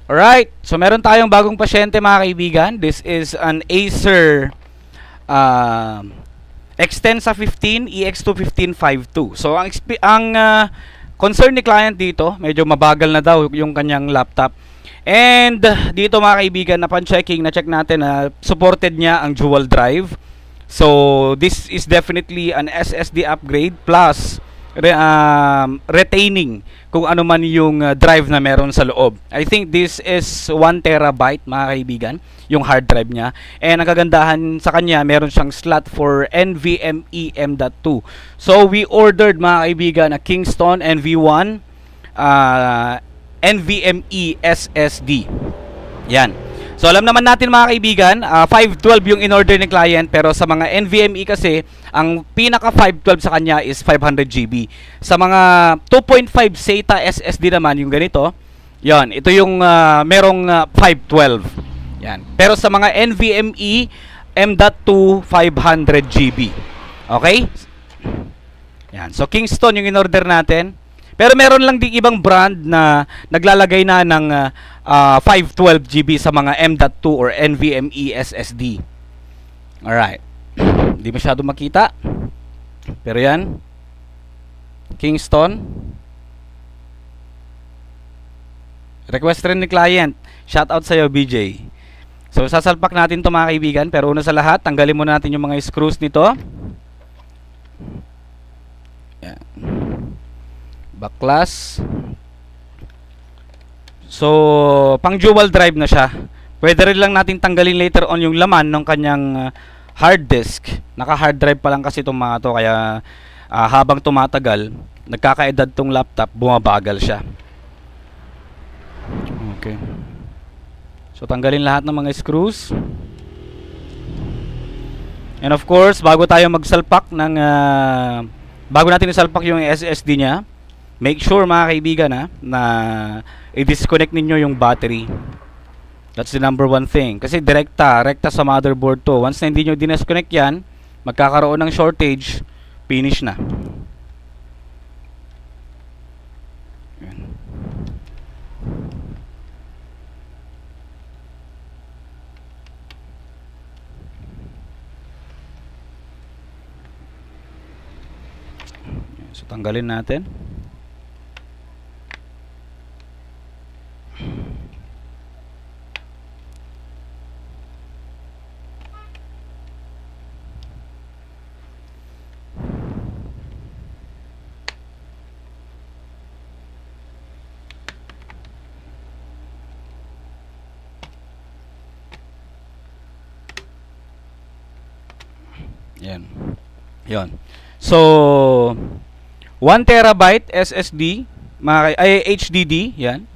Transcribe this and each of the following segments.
Alright, so meron tayong bagong pasyente mga kaibigan. This is an Acer Extensa 15 EX21552. So ang concern ni client dito, medyo mabagal na daw yung kanyang laptop. And dito mga kaibigan, na-checking, na-check natin na supported niya ang dual drive. So this is definitely an SSD upgrade plus retaining kung ano man yung drive na meron sa loob. I think this is 1 terabyte mga kaibigan, yung hard drive niya. And ang kagandahan sa kanya, meron siyang slot for NVMe M.2. So we ordered mga kaibigan a Kingston NV1 NVMe SSD. Yan. So alam naman natin mga kaibigan, 512 yung in-order ni client, pero sa mga NVMe kasi, ang pinaka 512 sa kanya is 500 GB. Sa mga 2.5 SATA SSD naman, yung ganito, yan, ito yung merong 512. Yan. Pero sa mga NVMe M.2 500 GB. Okay? Yan. So Kingston yung in-order natin. Pero meron lang ding ibang brand na naglalagay na ng 512 GB sa mga M.2 or NVMe SSD. Alright. Hindi masyado makita. Pero yan. Kingston. Request rin ni client. Shoutout sa'yo, BJ. So, sasalpak natin ito mga kaibigan. Pero una sa lahat, tanggalin muna natin yung mga screws nito. Yan. Backglass. So, pang dual drive na siya. Pwede rin lang natin tanggalin later on yung laman ng kanyang hard disk. Naka hard drive pa lang kasi itong mga to, kaya habang tumatagal, nagkakaedad tong laptop, bumabagal siya. Okay. So, tanggalin lahat ng mga screws. And of course, bago tayo magsalpak ng bago natin isalpak yung SSD niya, make sure mga kaibigan na i-disconnect ninyo yung battery. That's the number one thing. Kasi rekta sa motherboard to. Once na hindi nyo disconnect yan, magkakaroon ng shortage, finish na. So tanggalin natin. Yan. Yon. So 1 terabyte SSD, HDD, yan.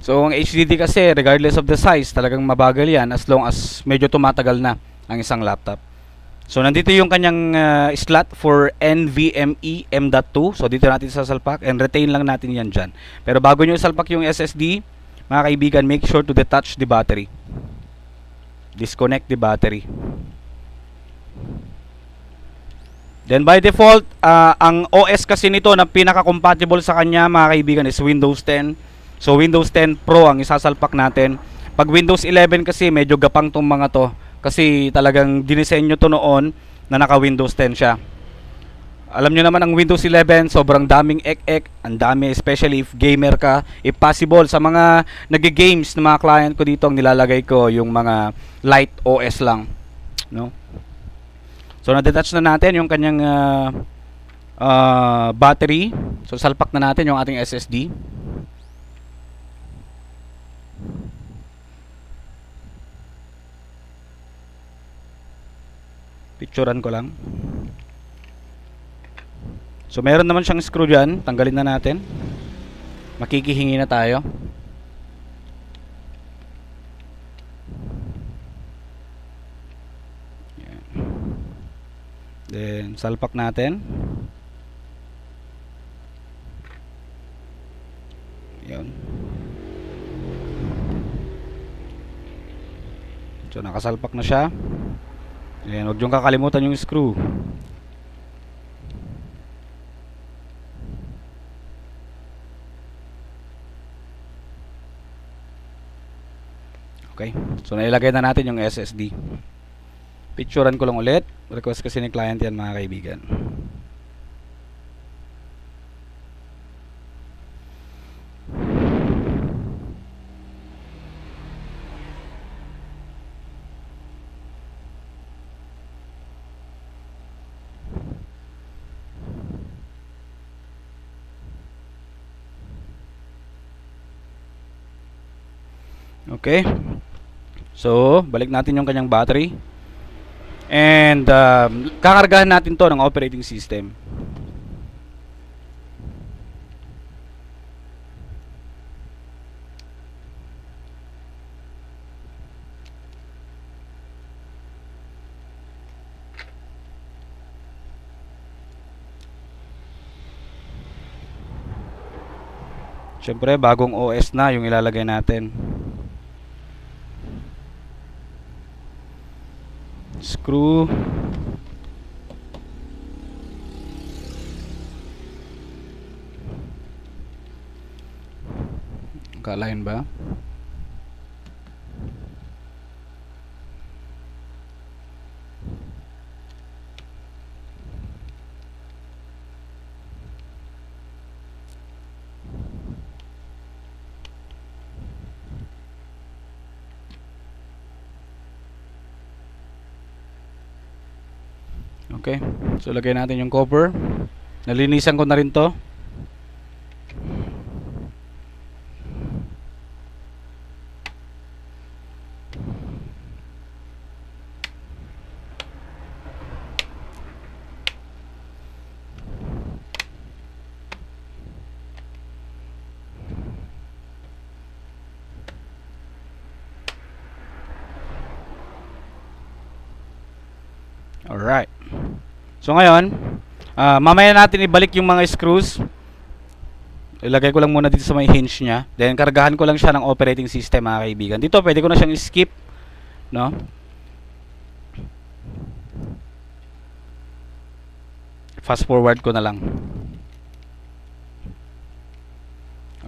So ang HDD kasi regardless of the size, talagang mabagal yan as long as medyo tumatagal na ang isang laptop. So nandito yung kanyang slot for NVMe M.2. So dito natin sasalpak and retain lang natin yan dyan. Pero bago nyo isalpak yung SSD, mga kaibigan, make sure to detach the battery. Disconnect the battery. Then by default, ang OS kasi nito na pinaka-compatible sa kanya mga kaibigan is Windows 10. So Windows 10 Pro ang isasalpak natin. Pag Windows 11 kasi medyo gapang tong mga to. Kasi talagang dinisenyo to noon na naka Windows 10 siya. Alam nyo naman ang Windows 11, sobrang daming ek-ek. Ang dami, especially if gamer ka. If possible, sa mga nag-games na mga client ko dito, ang nilalagay ko yung mga light OS lang. No? So na-detach na natin yung kanyang battery. So salpak na natin yung ating SSD. Picturean ko lang. So meron naman siyang screw dyan. Tanggalin na natin. Makikihingi na tayo. Then salpak natin. Yun. So nakasalpak na siya. Ayan, huwag niyong kakalimutan yung screw. Okay? So, nailagay na natin yung SSD. Picturean ko lang ulit. Request kasi ni client yan, mga kaibigan. Okay. So, balik natin yung kanyang battery. And, kakargahan natin to ng operating system. Siyempre, bagong OS na yung ilalagay natin. Screw. Ka-align ba? Okay. So, lagay natin yung copper. Nalinisan ko na rin to. Alright. So ngayon, mamaya natin ibalik yung mga screws. Ilagay ko lang muna dito sa may hinge nya. Then kargahan ko lang siya ng operating system, mga kaibigan. Dito pwede ko na siyang skip, no? Fast forward ko na lang.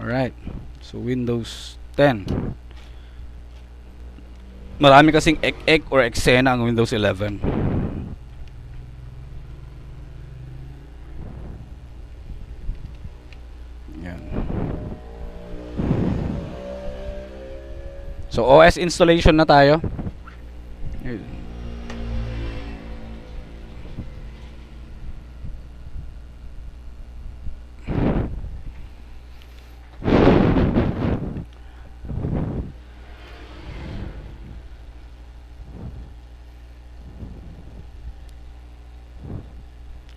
Alright. So Windows 10. Marami kasing ek or eksena ang Windows 11. So OS installation na tayo.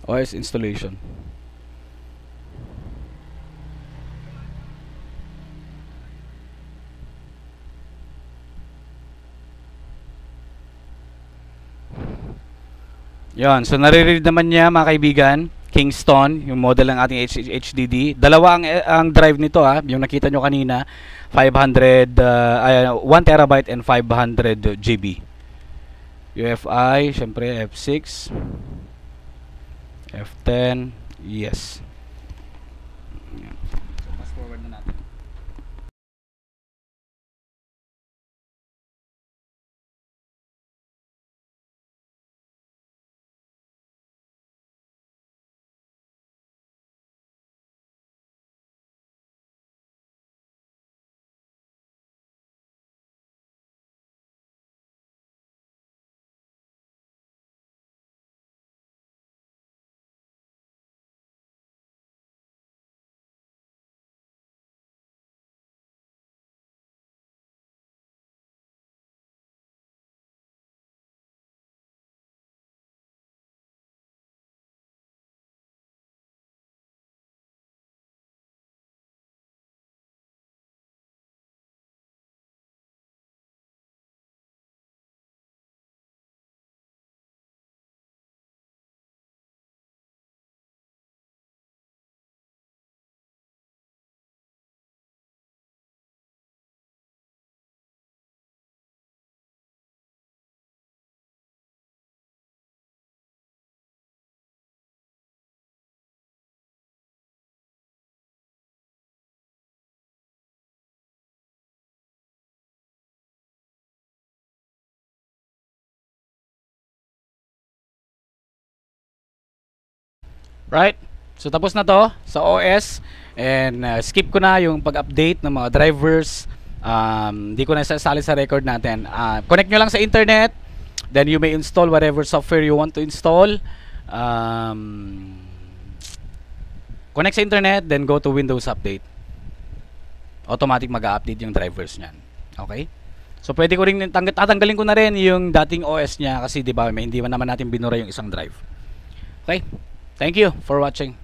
OS installation. Yon, so nare-read naman niya, mga kaibigan, Kingston, yung model ng ating HDD. Dalawa ang drive nito, yung nakita nyo kanina, 1 terabyte and 500 GB. UFI, syempre F6, F10, yes. Fast forward na natin. Right? So tapos na to sa OS, and skip ko na yung pag-update ng mga drivers. Hindi ko na sasali sa record natin. Connect nyo lang sa internet, then you may install whatever software you want to install. Connect sa internet, then go to Windows Update. Automatic mag-update yung drivers niyan. Okay? So pwede ko rin tatanggalin ko na rin yung dating OS niya kasi 'di ba, hindi naman natin binura yung isang drive. Okay? Thank you for watching.